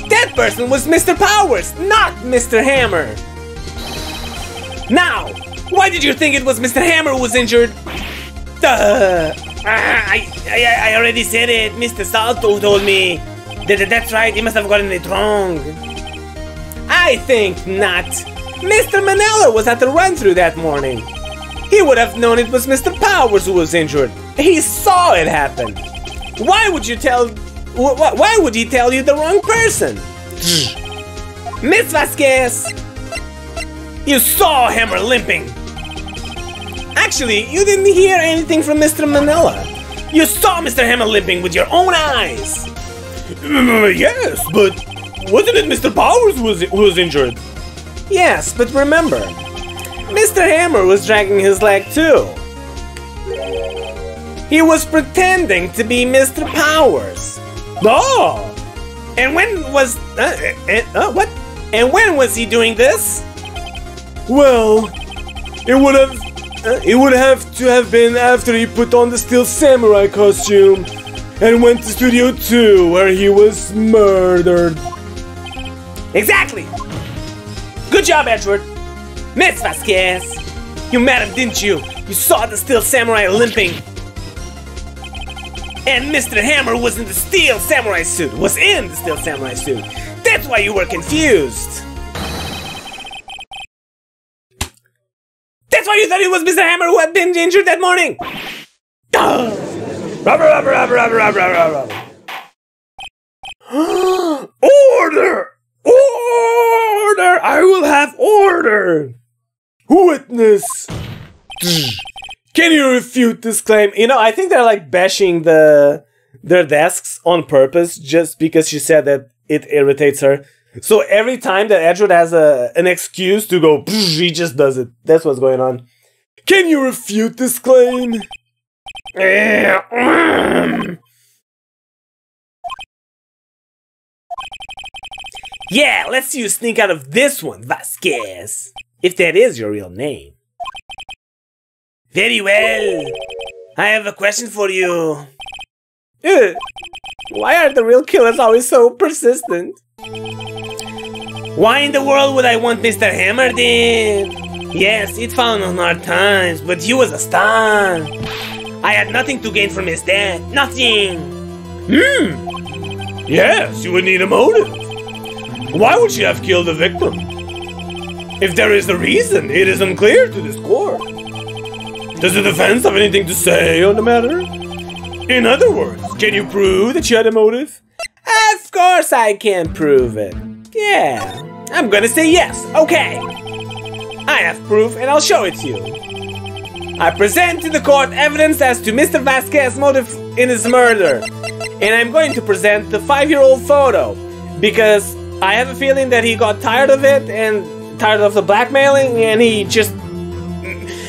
That person was Mr. Powers, not Mr. Hammer. Now, why did you think it was Mr. Hammer who was injured? I already said it. Mr. Salto told me. That's right, he must have gotten it wrong. I think not. Mr. Manella was at the run-through that morning. He would have known it was Mr. Powers who was injured. He saw it happen. Why would he tell you the wrong person? Miss Vasquez, you saw Hammer limping. Actually, you didn't hear anything from Mr. Manila. You saw Mr. Hammer limping with your own eyes. Yes, but wasn't it Mr. Powers who was injured? Yes, but remember, Mr. Hammer was dragging his leg too. He was pretending to be Mr. Powers. Oh! And when was... what? And when was he doing this? Well, it would have to have been after he put on the Steel Samurai costume and went to Studio 2 where he was murdered. Exactly! Good job, Edgeworth. Miss Vasquez, you met him, didn't you? You saw the Steel Samurai limping. And Mr. Hammer was in the Steel Samurai suit. That's why you were confused. That's why you thought it was Mr. Hammer who had been injured that morning. Order! Order! I will have order! Witness! Can you refute this claim? You know, I think they're like bashing their desks on purpose just because she said that it irritates her. So every time that Edgeworth has an excuse to go, he just does it. That's what's going on. Can you refute this claim? Yeah, let's see you sneak out of this one, Vasquez. If that is your real name. Very well. I have a question for you. Why are the real killers always so persistent? Why in the world would I want Mr. Hammer then? Yes, it found on hard times, but he was a star. I had nothing to gain from his death. Nothing. Yes, you would need a motive. Why would she have killed the victim? If there is a reason, it is unclear to this court. Does the defense have anything to say on the matter? In other words, can you prove that she had a motive? Of course I can prove it. Yeah, I'm gonna say yes. Okay. I have proof and I'll show it to you. I present to the court evidence as to Mr. Vasquez's motive in his murder. And I'm going to present the 5-year-old photo because I have a feeling that he got tired of it and tired of the blackmailing and he just...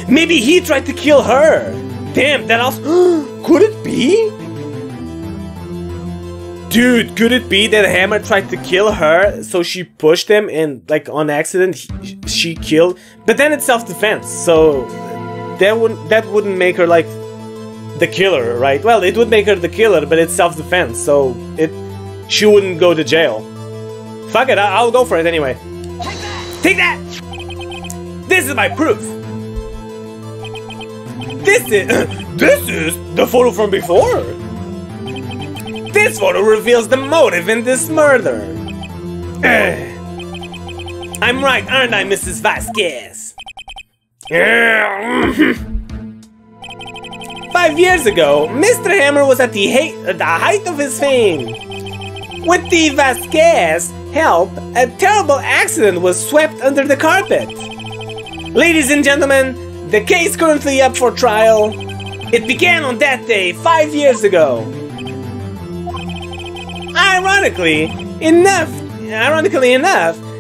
Maybe he tried to kill her. Damn, that also... Could it be? Dude, could it be that Hammer tried to kill her, so she pushed him and, like, on accident, she killed? But then it's self-defense, so that wouldn't make her, like, the killer, right? Well, it would make her the killer, but it's self-defense, so she wouldn't go to jail. Fuck it, I'll go for it anyway. Take that! This is my proof. This is the photo from before. This photo reveals the motive in this murder. I'm right, aren't I, Mrs. Vasquez? 5 years ago, Mr. Hammer was at the height of his fame. With Dee Vasquez's help, a terrible accident was swept under the carpet. Ladies and gentlemen, the case currently up for trial. It began on that day 5 years ago. Ironically enough,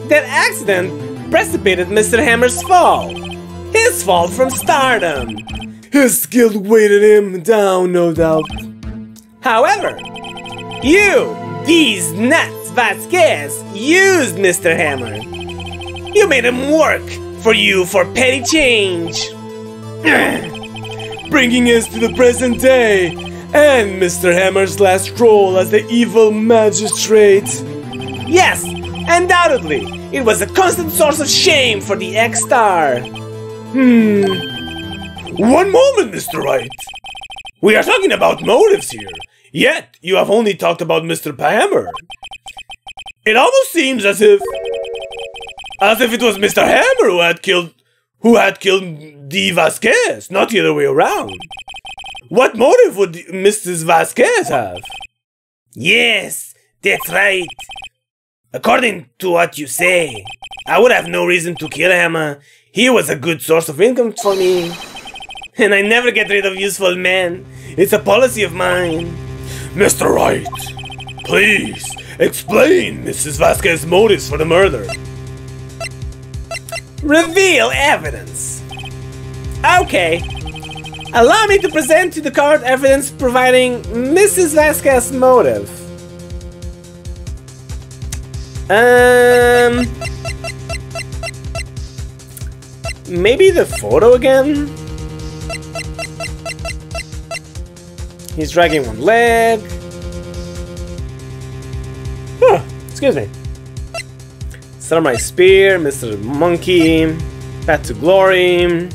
that accident precipitated Mr. Hammer's fall. His fall from stardom. His guilt weighted him down, no doubt. However, you, these nuts Vasquez, used Mr. Hammer. You made him work for you for petty change. Bringing us to the present day and Mr. Hammer's last role as the evil magistrate. Yes, undoubtedly, it was a constant source of shame for the ex-star. One moment, Mr. Wright. We are talking about motives here, yet you have only talked about Mr. Hammer. It almost seems as if it was Mr. Hammer who had killed Dee Vasquez, not the other way around. What motive would Mrs. Vasquez have? Yes, that's right. According to what you say, I would have no reason to kill him. He was a good source of income for me. And I never get rid of useful men. It's a policy of mine. Mr. Wright, please explain Mrs. Vasquez's motives for the murder. Reveal evidence. Okay. Allow me to present to the court evidence providing Mrs. Vasquez's motive. Maybe the photo again? He's dragging one leg. Huh, excuse me. Samurai Spear, Mr. Monkey, Path to Glory.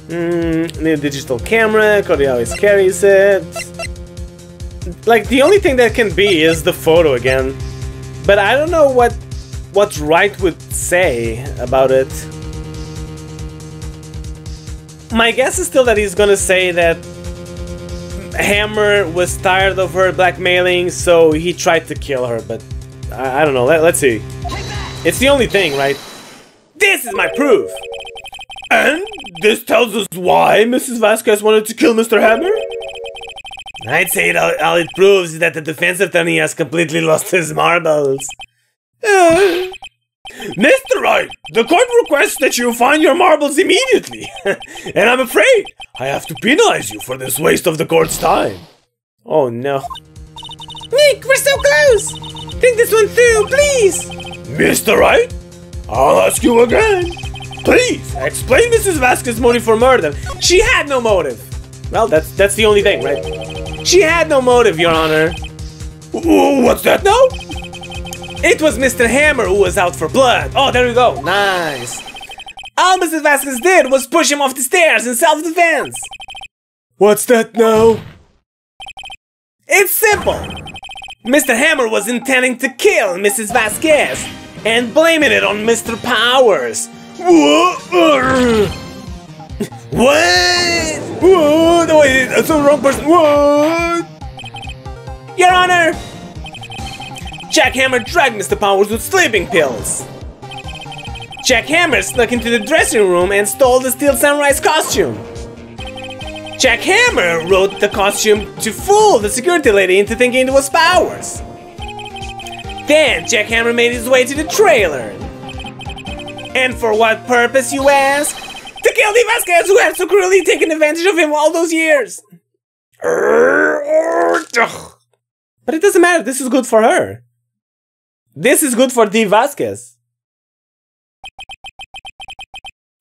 Need a digital camera, Cody always carries it. Like, the only thing that can be is the photo again. But I don't know what Wright would say about it. My guess is still that he's gonna say that Hammer was tired of her blackmailing, so he tried to kill her, but I don't know, let's see. It's the only thing, right? This is my proof! And this tells us why Mrs. Vasquez wanted to kill Mr. Hammer? I'd say all it proves is that the defense attorney has completely lost his marbles. Mr. Wright, the court requests that you find your marbles immediately. And I'm afraid I have to penalize you for this waste of the court's time. Oh no. Nick, we're so close! Think this one through, please! Mr. Wright, I'll ask you again. Please, explain Mrs. Vasquez's motive for murder. She had no motive. Well, that's the only thing, right? She had no motive, Your Honor. What's that now? It was Mr. Hammer who was out for blood. Oh, there we go. Nice. All Mrs. Vasquez did was push him off the stairs in self-defense. What's that now? It's simple. Mr. Hammer was intending to kill Mrs. Vasquez and blaming it on Mr. Powers. What? No, wait, that's the wrong person. What? Your Honor! Jack Hammer dragged Mr. Powers with sleeping pills. Jack Hammer snuck into the dressing room and stole the Steel Samurai's costume. Jack Hammer wrote the costume to fool the security lady into thinking it was Powers. Then Jack Hammer made his way to the trailer. And for what purpose, you ask? To kill Dee Vasquez, who had so cruelly taken advantage of him all those years. But it doesn't matter, this is good for her. This is good for Dee Vasquez.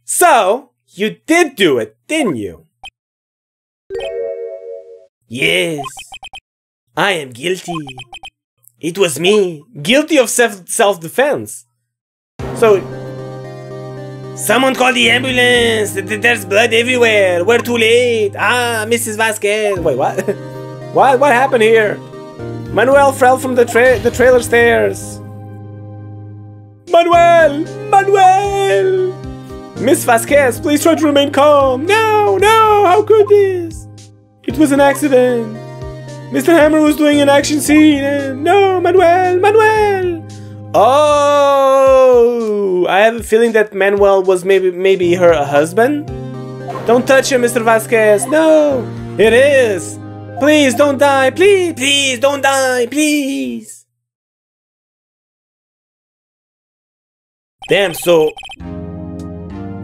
So, you did do it, didn't you? Yes. I am guilty. It was me. Guilty of self-defense. So, someone call the ambulance. There's blood everywhere. We're too late. Ah, Mrs. Vasquez. Wait, what? What happened here? Manuel fell from the trailer stairs. Manuel! Miss Vasquez, please try to remain calm. No, how could this? It was an accident. Mr. Hammer was doing an action scene and no, Manuel! Oh, I have a feeling that Manuel was maybe her husband? Don't touch him, Mr. Vasquez. No, it is. Please don't die. Please don't die. Please. Damn, so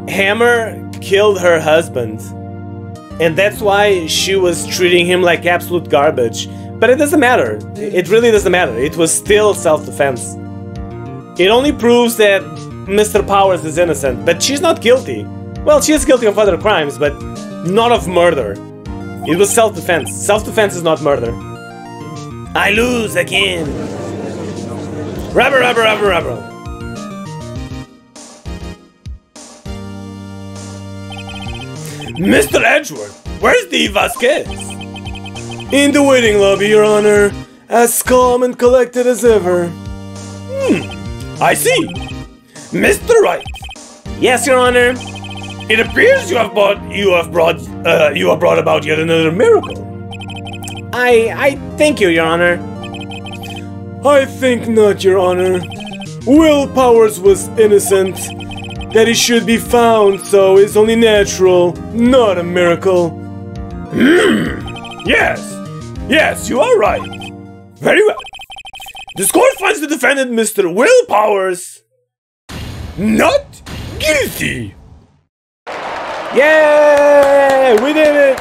Hammer killed her husband. And that's why she was treating him like absolute garbage. But it doesn't matter. It really doesn't matter. It was still self-defense. It only proves that Mr. Powers is innocent, but she's not guilty. Well, she is guilty of other crimes, but not of murder. It was self-defense. Self-defense is not murder. I lose again. Rubber. Mr. Edgeworth, where's Dee Vasquez? In the waiting lobby, Your Honor. As calm and collected as ever. I see. Mr. Wright. Yes, Your Honor. It appears you have brought about yet another miracle. I thank you, Your Honor. I think not, Your Honor. Will Powers was innocent, that he should be found, so it's only natural, not a miracle. Yes, you are right. Very well. This court finds the defendant, Mr. Will Powers, not guilty. Yay! We did it!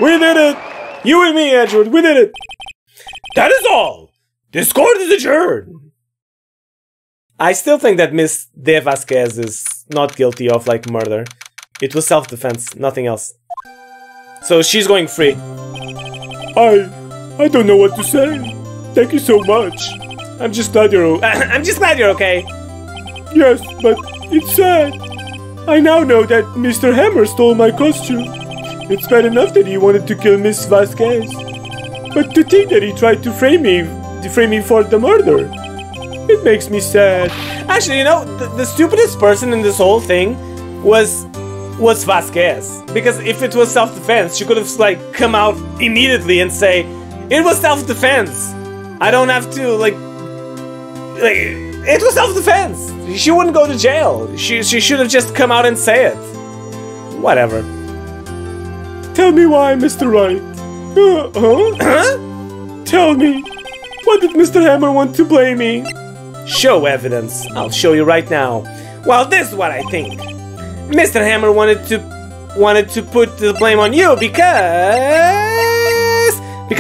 We did it! You and me, Edgeworth, we did it! That is all! This court is adjourned! I still think that Miss Dee Vasquez is not guilty of, like, murder. It was self-defense, nothing else. So she's going free. I don't know what to say. Thank you so much. I'm just glad you're okay. Yes, but it's sad. I now know that Mr. Hammer stole my costume. It's bad enough that he wanted to kill Miss Vasquez, but to think that he tried to frame me for the murder, it makes me sad. Actually, you know, the stupidest person in this whole thing was Vasquez. Because if it was self-defense, she could have, like, come out immediately and say, it was self-defense. I don't have to, like, it was self-defense. She wouldn't go to jail. She should have just come out and say it. Whatever. Tell me why, Mr. Wright. Huh? Tell me. Why did Mr. Hammer want to blame me? Show evidence. I'll show you right now. Well, this is what I think. Mr. Hammer wanted to put the blame on you because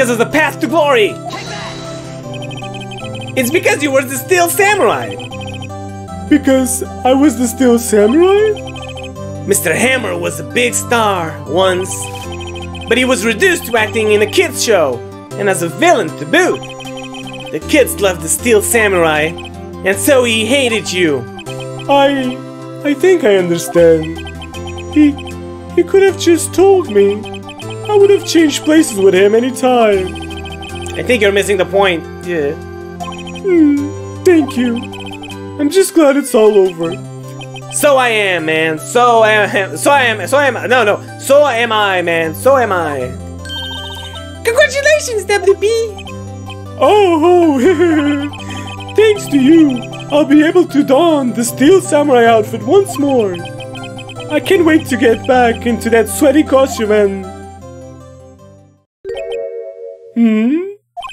of the path to glory. It's because you were the Steel Samurai. Because I was the Steel Samurai? Mr. Hammer was a big star once, but he was reduced to acting in a kids show, and as a villain to boot. The kids loved the Steel Samurai, and so he hated you. I think I understand. He could have just told me. I would have changed places with him anytime. I think you're missing the point. Yeah. Thank you. I'm just glad it's all over. So I am, man. So am I, man. So am I. Congratulations, WB. Oh, thanks to you, I'll be able to don the Steel Samurai outfit once more. I can't wait to get back into that sweaty costume and...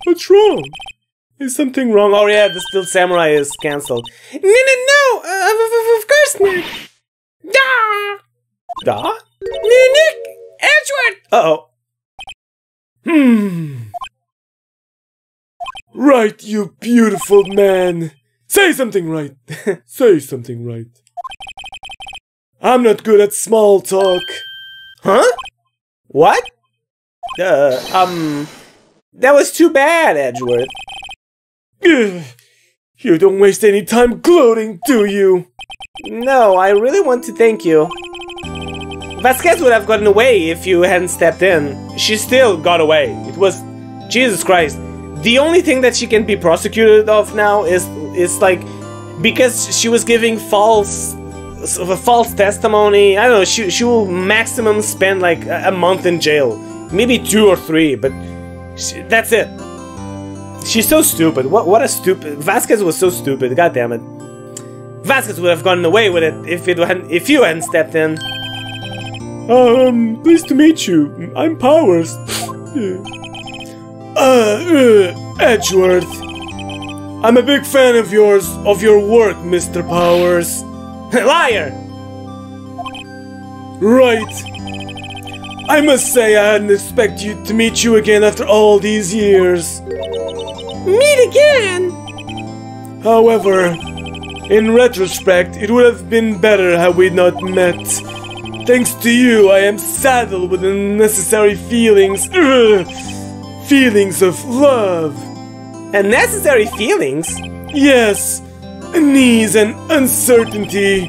What's wrong? Is something wrong? Oh yeah, the Steel Samurai is cancelled. No, of course not. Da? Nick, Edgeworth. Uh-oh. Right, you beautiful man. Say something right. Say something right. I'm not good at small talk. Huh? What? That was too bad, Edgeworth. You don't waste any time gloating, do you? No, I really want to thank you. Vasquez would have gotten away if you hadn't stepped in. She still got away. It was... Jesus Christ. The only thing that she can be prosecuted of now is like... Because she was giving false testimony. I don't know, she will maximum spend like a month in jail. Maybe 2 or 3, but... that's it. She's so stupid. What a stupid... Vasquez was so stupid. God damn it. Vasquez would have gotten away with it if you hadn't stepped in. Pleased to meet you. I'm Powers. Edgeworth. I'm a big fan of your work, Mr. Powers. Liar! Right. I must say I hadn't expected to meet you again after all these years. Meet again? However, in retrospect, it would have been better had we not met. Thanks to you, I am saddled with unnecessary feelings. Feelings of love. Unnecessary feelings? Yes, unease and uncertainty.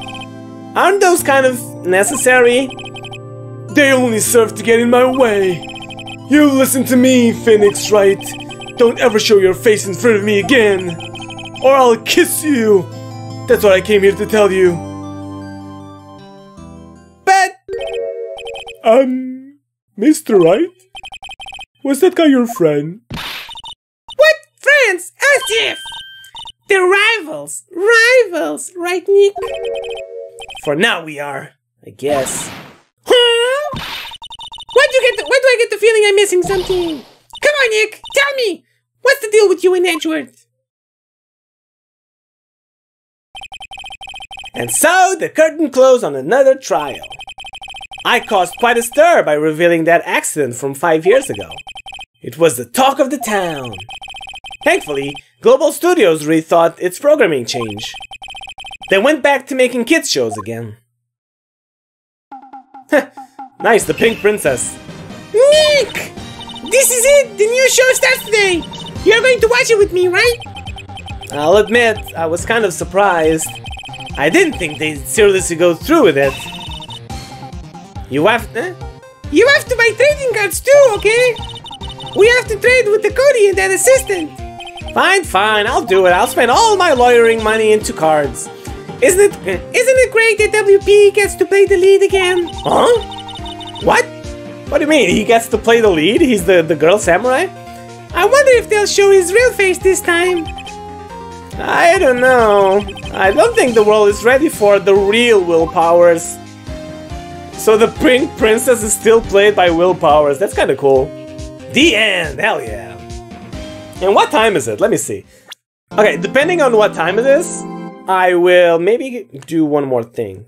Aren't those kind of necessary? They only serve to get in my way. You listen to me, Phoenix Wright. Don't ever show your face in front of me again, or I'll kiss you. That's what I came here to tell you. But... Mr. Wright? Was that guy your friend? What? Friends? As if! They're rivals. Rivals, right, Nick? For now we are, I guess. Huh? Why do I get the feeling I'm missing something? Come on, Nick, tell me! What's the deal with you and Edgeworth? And so the curtain closed on another trial. I caused quite a stir by revealing that accident from 5 years ago. It was the talk of the town. Thankfully, Global Studios rethought its programming change. They went back to making kids shows again. Nice, the Pink Princess. Nick! This is it! The new show starts today! You're going to watch it with me, right? I'll admit, I was kind of surprised. I didn't think they'd seriously go through with it. You have to buy trading cards too, okay? We have to trade with the Cody and that assistant. Fine, I'll do it. I'll spend all my lawyering money into cards. Isn't it great that WP gets to play the lead again? Huh? What? What do you mean? He gets to play the lead? He's the girl samurai? I wonder if they'll show his real face this time. I don't know. I don't think the world is ready for the real Will Powers. So the Pink Princess is still played by Will Powers. That's kind of cool. The end. Hell yeah. And what time is it? Let me see. Okay, depending on what time it is, I will maybe do one more thing.